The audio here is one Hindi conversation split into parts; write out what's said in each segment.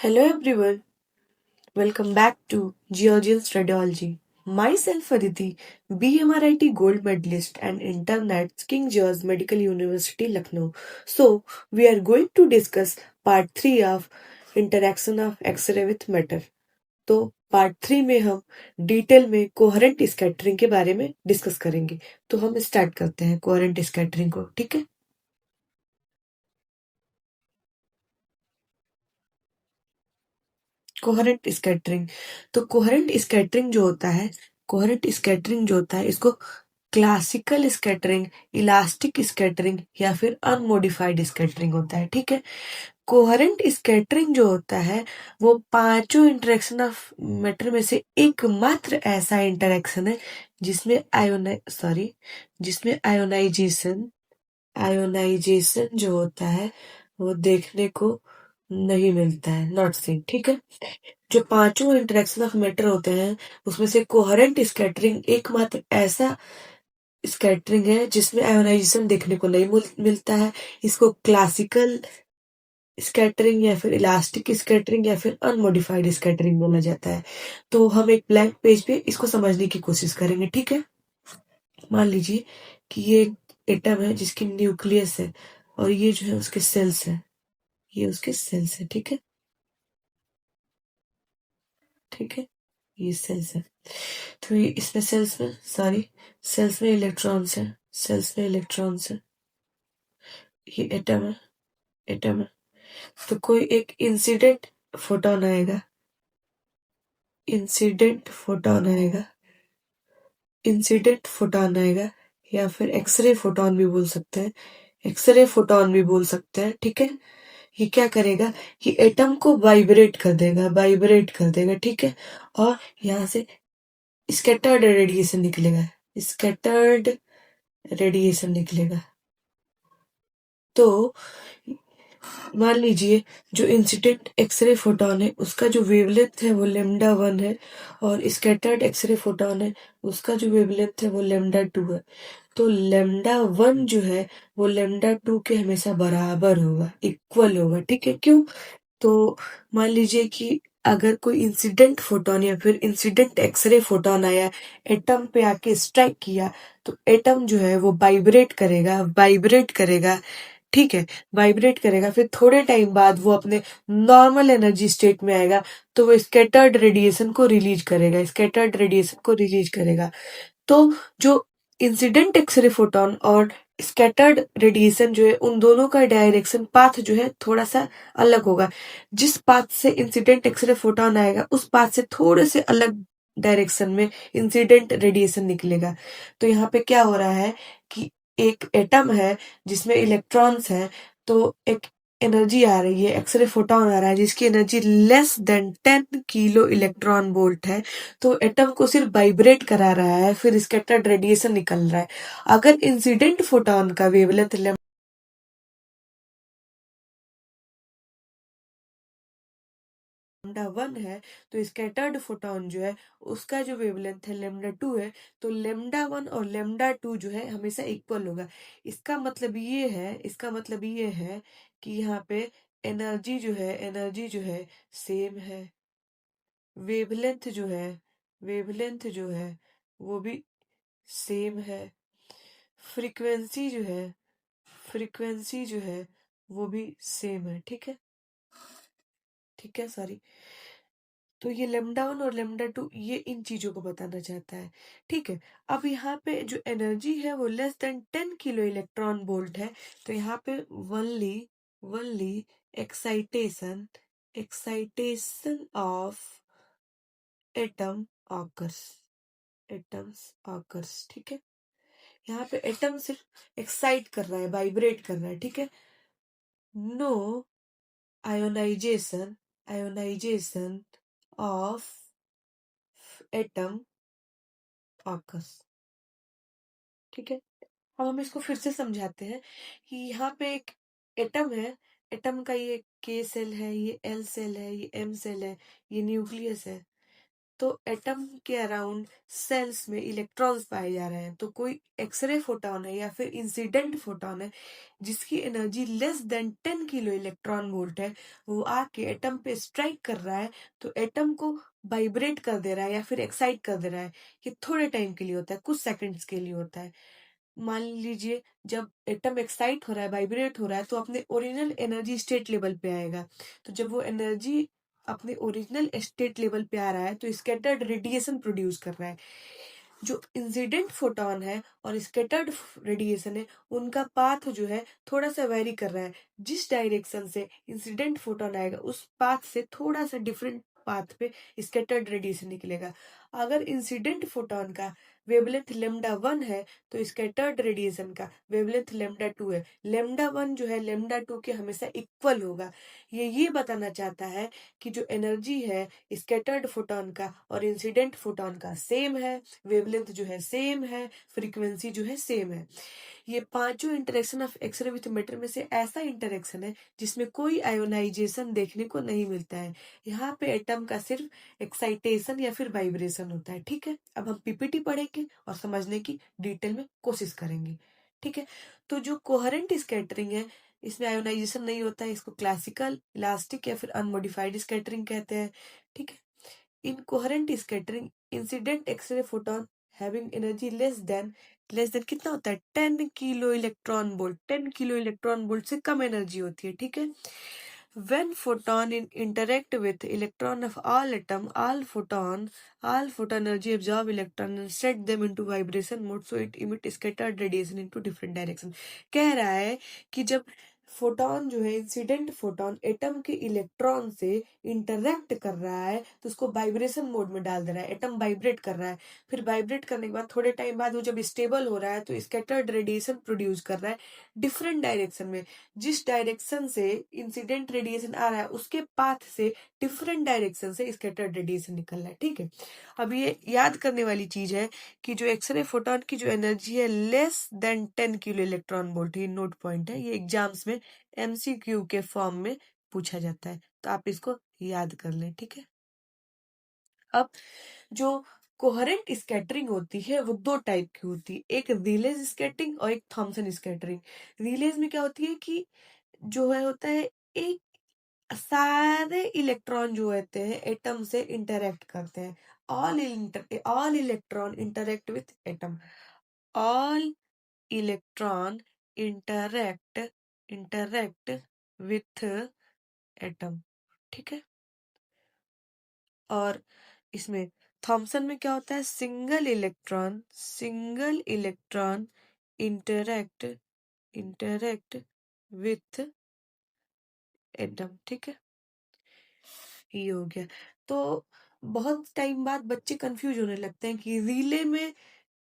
Hello everyone, welcome back to Georgian's Radiology. Myself Aditi, BMRIT Gold Medalist and intern at King George Medical University, Lucknow. So, we are going to discuss part 3 of Interaction of X-ray with Matter. तो पार्ट 3 में हम डिटेल में कोहेरेंट स्कैटरिंग के बारे में डिस्कस करेंगे। तो हम स्टार्ट करते हैं कोहेरेंट स्कैटरिंग को, ठीक है। Coherent scattering. तो कोहेरेंट स्कैटरिंग जो होता है इसको क्लासिकल स्कैटरिंग, इलास्टिक स्कैटरिंग या फिर अनमोडिफाइड स्कैटरिंग होता है, ठीक है। कोहेरेंट स्कैटरिंग जो होता है वो पांचों इंटरेक्शन ऑफ मैटर में से एकमात्र ऐसा इंटरेक्शन है जिसमें आयोनाइजेशन आयोनाइजेशन जो होता है वो देखने को नहीं मिलता है, नॉट सीन, ठीक है। जो पांचों इंटरेक्शन ऑफ मैटर होते हैं उसमें से कोहेरेंट स्कैटरिंग एकमात्र ऐसा स्कैटरिंग है जिसमें आयोनाइजेशन देखने को नहीं मिलता है। इसको क्लासिकल स्कैटरिंग या फिर इलास्टिक स्कैटरिंग या फिर अनमोडिफाइड स्कैटरिंग बोला जाता है। तो हम एक ब्लैंक पेज पे इसको समझने की कोशिश करेंगे, ठीक है। मान लीजिए कि ये एक एटम है जिसकी न्यूक्लियस है और ये जो है उसके सेल्स है, ये उसके सेल्स है, ठीक है। ठीक है, ये सेल्स है। तो ये इसमें सेल्स में इलेक्ट्रॉन्स है, सेल्स में इलेक्ट्रॉन्स है। ये एटम है। तो कोई एक इंसिडेंट फोटोन आएगा या फिर एक्सरे फोटोन भी बोल सकते हैं, ठीक है। ये क्या करेगा, ये एटम को वाइब्रेट कर देगा, ठीक है। और यहाँ से स्कैटर्ड रेडिएशन निकलेगा। तो मान लीजिए जो इंसिडेंट एक्सरे फोटोन है उसका जो वेवलेंथ है वो λ1 है और स्कैटर्ड एक्सरे फोटोन है उसका जो वेवलेंथ है वो λ2 है। तो λ1 जो है वो λ2 के हमेशा बराबर होगा, इक्वल होगा, ठीक है। क्यों? तो मान लीजिए कि अगर कोई इंसिडेंट फोटोन या फिर इंसिडेंट एक्सरे फोटोन आया, एटम पे आके स्ट्राइक किया, तो एटम जो है वो वाइब्रेट करेगा, ठीक है। वाइब्रेट करेगा, फिर थोड़े टाइम बाद वो अपने नॉर्मल एनर्जी स्टेट में आएगा, तो वो स्कैटर्ड रेडिएशन को रिलीज करेगा। तो जो इंसिडेंट एक्सरे फोटोन और स्कैटर्ड रेडिएशन जो है उन दोनों का डायरेक्शन पाथ जो है थोड़ा सा अलग होगा। जिस पाथ से इंसिडेंट एक्सरे फोटोन आएगा उस पाथ से थोड़े से अलग डायरेक्शन में इंसिडेंट रेडिएशन निकलेगा। तो यहाँ पे क्या हो रहा है कि एक एटम है जिसमें इलेक्ट्रॉन्स है, तो एक एनर्जी आ रही है, एक्सरे फोटोन आ रहा है जिसकी energy less then 10 kilo electron volt है। तो एटम को सिर्फ वाइब्रेट करा रहा है, फिर स्कैटर्ड रेडिएशन निकल रहा है। अगर इंसिडेंट फोटोन का वेवलेंथ λ1 है तो स्कैटर्ड फोटोन जो है उसका जो वेवलेंथ है λ2 है। तो λ1 और λ2 जो है हमेशा इक्वल होगा। इसका मतलब ये है कि यहाँ पे एनर्जी जो है सेम है। वेवलेंथ जो है वेवलेंथ जो है वो भी सेम है। फ्रीक्वेंसी जो है फ्रीक्वेंसी जो है वो भी सेम है, ठीक है। ठीक है, सॉरी। तो ये λ1 और λ2 ये इन चीजों को बताना चाहता है, ठीक है। अब यहाँ पे जो एनर्जी है वो less than 10 kilo electron volt है। तो यहाँ पे only excitation excitation of atom occurs atoms occurs, ठीक है। यहाँ पे एटम सिर्फ एक्साइट कर रहा है, वाइब्रेट कर रहा है, ठीक है। No ionisation of atom occurs, ठीक है। अब हम इसको फिर से समझाते हैं कि यहाँ पे एक एटम है, एटम का ये K सेल है, ये L सेल है, ये M सेल है, ये न्यूक्लियस है। तो एटम के अराउंड सेल्स में इलेक्ट्रॉन्स पाए जा रहे हैं, तो कोई एक्सरे फोटॉन है या फिर इंसिडेंट फोटॉन है जिसकी energy less then 10 kilo electron volt है, वो आके एटम पे स्ट्राइक कर रहा है, तो एटम को वाइब्रेट कर दे रहा है या फिर एक्साइट कर दे रहा है। ये थोड़े टाइम के लिए होता है, कुछ सेकंड्स के लिए होता है। मान लीजिए जब एटम एक्साइट हो रहा है, वाइब्रेट हो रहा है, तो अपने ओरिजिनल एनर्जी स्टेट लेवल पे आएगा। तो जब वो एनर्जी अपने ओरिजिनल स्टेट लेवल पे आ रहा है तो स्कैटर्ड रेडिएशन प्रोड्यूस कर रहा है। जो इंसिडेंट फोटॉन है और स्कैटर्ड रेडिएशन है, उनका पाथ जो है थोड़ा सा वेरी कर रहा है। जिस डायरेक्शन से इंसिडेंट फोटॉन आएगा उस पाथ से थोड़ा सा डिफरेंट पाथ पे स्कैटर्ड रेडिएशन निकलेगा। अगर इंसिडेंट फोटॉन का वेवलेंथ लेमडा 1 है तो स्कैटर्ड रेडिएशन का वेवलेंथ लेमडा 2 है। लेमडा 1 जो है लेमडा 2 के हमेशा इक्वल होगा। ये बताना चाहता है कि जो एनर्जी है स्कैटर्ड फोटॉन का और इंसिडेंट फोटॉन का सेम है, वेवलेंथ जो है सेम है, फ्रीक्वेंसी जो है सेम है। ये पांचों interaction of X-ray with matter में से ऐसा इंटरेक्शन है जिसमें कोई आयोनाइजेशन देखने को नहीं मिलता है। यहाँ पे एटम का सिर्फ एक्साइटेशन या फिर वाइब्रेशन होता है। ठीक है, अब हम पीपीटी पढ़ेंगे और समझने की डिटेल में कोशिश करेंगे। ठीक है, तो जो कोहेरेंट स्कैटरिंग है इसमें आयोनाइजेशन नहीं होता है, इसको क्लासिकल, इलास्टिक या फिर अनमोडिफाइड स्कैटरिंग कहते हैं। ठीक है, incoherent scattering incident X ray photon having energy less than कितना होता है 10 kilo electron volt. 10 kilo electron volt से कम एनर्जी होती है। ठीक है, when photon interact with electron of all photon energy absorb electron and set them into vibration mode, so it emit scattered radiation into different direction। कह रहा है कि जब फोटोन जो है इंसिडेंट फोटोन एटम के इलेक्ट्रॉन से इंटरैक्ट कर रहा है तो उसको वाइब्रेशन मोड में डाल दे रहा है। एटम वाइब्रेट कर रहा है, फिर वाइब्रेट करने के बाद थोड़े टाइम बाद वो जब स्टेबल हो रहा है तो स्कैटर्ड रेडिएशन प्रोड्यूस कर रहा है डिफरेंट डायरेक्शन में। जिस डायरेक्शन से इंसिडेंट रेडिएशन आ रहा है उसके पाथ से डिफरेंट डायरेक्शन से स्कैटर्ड रेडिएशन निकल रहा है। ठीक है, अब ये याद करने वाली चीज है कि जो एक्सरे फोटॉन की जो एनर्जी है less than 10 kilo electron volt, ये नोट पॉइंट है। ये एग्जाम्स में एमसीक्यू के फॉर्म में पूछा जाता है, तो आप इसको याद कर लें। ठीक है, अब जो कोहेरेंट स्कैटरिंग होती है वो दो टाइप की होती है, एक रिलेज स्कैटरिंग और एक थॉमसन स्कैटरिंग। रिलेज में क्या होती है कि जो है होता है एक सारे इलेक्ट्रॉन जो होते हैं एटम से इंटरेक्ट करते हैं। All electron interact with atom. All electron interact interact with atom. ठीक है, और इसमें थॉमसन में क्या होता है single electron interact interact with atom. ठीक है, ये हो गया। तो बहुत टाइम बाद बच्चे कंफ्यूज होने लगते हैं कि रिले में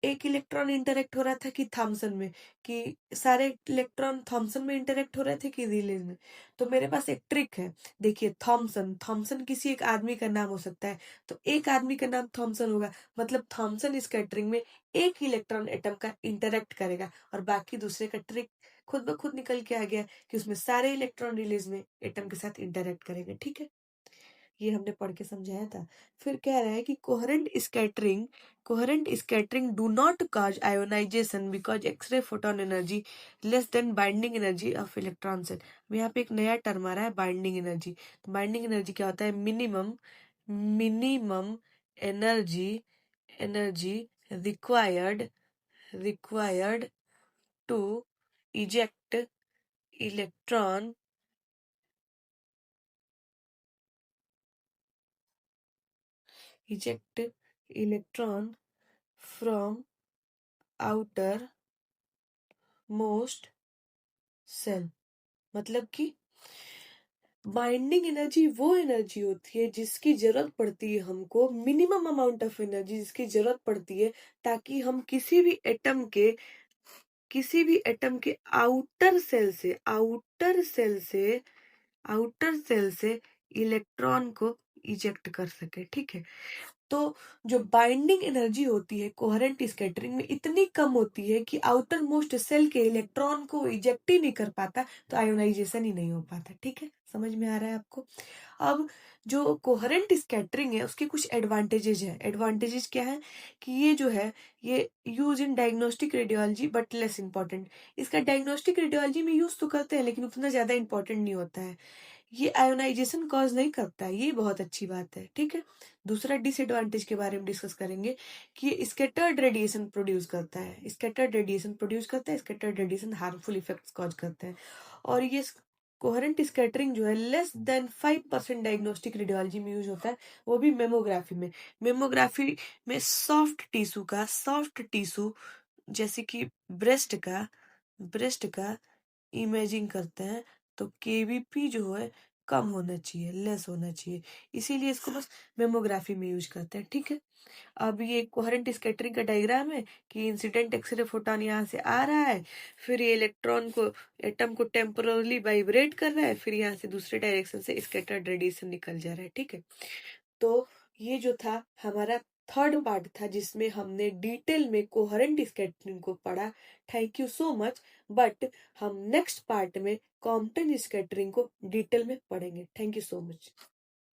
एक इलेक्ट्रॉन इंटरेक्ट हो रहा था कि थॉमसन में, कि सारे इलेक्ट्रॉन थॉमसन में इंटरेक्ट हो रहे थे कि रिले में। तो मेरे पास एक ट्रिक है, देखिए थॉमसन थॉमसन किसी एक आदमी का नाम हो सकता है, तो एक आदमी का नाम थॉमसन होगा, मतलब थॉमसन स्कैटरिंग में एक इलेक्ट्रॉन एटम का इंटरेक्ट करेगा और बाकी दूसरे का ट्रिक खुद ब खुद निकल के आ गया कि उसमें सारे इलेक्ट्रॉन रिलीज में एटम के साथ इंटरेक्ट करेंगे। ठीक है, ये हमने पढ़ के समझाया था। फिर कह रहा है कि coherent scattering do not cause ionisation because X-ray photon energy less than binding energy of electron shell. यहाँ पे एक नया टर्म आ रहा है बाइंडिंग एनर्जी। तो बाइंडिंग एनर्जी क्या होता है minimum minimum energy energy required required to eject electron eject electron from outer most shell. मतलब कि बाइंडिंग एनर्जी वो एनर्जी होती है जिसकी जरूरत पड़ती है हमको, मिनिमम अमाउंट ऑफ एनर्जी जिसकी जरूरत पड़ती है ताकि हम किसी भी एटम के आउटर सेल से इलेक्ट्रॉन को इजेक्ट कर सके। ठीक है, तो जो बाइंडिंग एनर्जी होती है कोहेरेंट स्कैटरिंग में इतनी कम होती है कि आउटर मोस्ट सेल के इलेक्ट्रॉन को इजेक्ट ही नहीं कर पाता, तो आयोनाइजेशन ही नहीं हो पाता। ठीक है, समझ में आ रहा है आपको? अब जो कोहेरेंट स्कैटरिंग है उसके कुछ एडवांटेजेस हैं। एडवांटेजेस क्या है कि ये जो है ये use in diagnostic radiology but less important. इसका डायग्नोस्टिक रेडियोलॉजी में यूज तो करते हैं लेकिन उतना ज्यादा इंपॉर्टेंट नहीं होता है। ये आयोनाइजेशन कॉज नहीं करता है, ये बहुत अच्छी बात है। ठीक है, दूसरा डिसएडवांटेज के बारे में डिस्कस करेंगे कि ये स्कैटर्ड रेडिएशन प्रोड्यूस करता है। स्कैटर्ड रेडिएशन प्रोड्यूस करता है, scattered radiation harmful effects cause करता है। और ये कोहेरेंट स्कैटरिंग जो है लेस देन 5% डायग्नोस्टिक रेडियोलॉजी में यूज होता है, वो भी मेमोग्राफी में। मेमोग्राफी में सॉफ्ट टिश्यू जैसे कि ब्रेस्ट का इमेजिंग करते हैं, तो केवीपी जो है कम होना चाहिए, लेस होना चाहिए, इसीलिए इसको बस मेमोग्राफी में यूज करते हैं। ठीक है, अब ये कोहेरेंट स्कैटरिंग का डायग्राम है कि इंसिडेंट एक्सरे फोटॉन यहाँ से आ रहा है, फिर ये इलेक्ट्रॉन को एटम को टेम्पोरली वाइब्रेट कर रहा है, फिर यहाँ से दूसरे डायरेक्शन से स्कैटर्ड रेडिएशन निकल जा रहा है। ठीक है, तो ये जो था हमारा थर्ड पार्ट था जिसमें हमने डिटेल में कोहेरेंट स्कैटरिंग को पढ़ा। Thank you so much. But हम नेक्स्ट पार्ट में कॉम्पटन स्कैटरिंग को डिटेल में पढ़ेंगे। Thank you so much.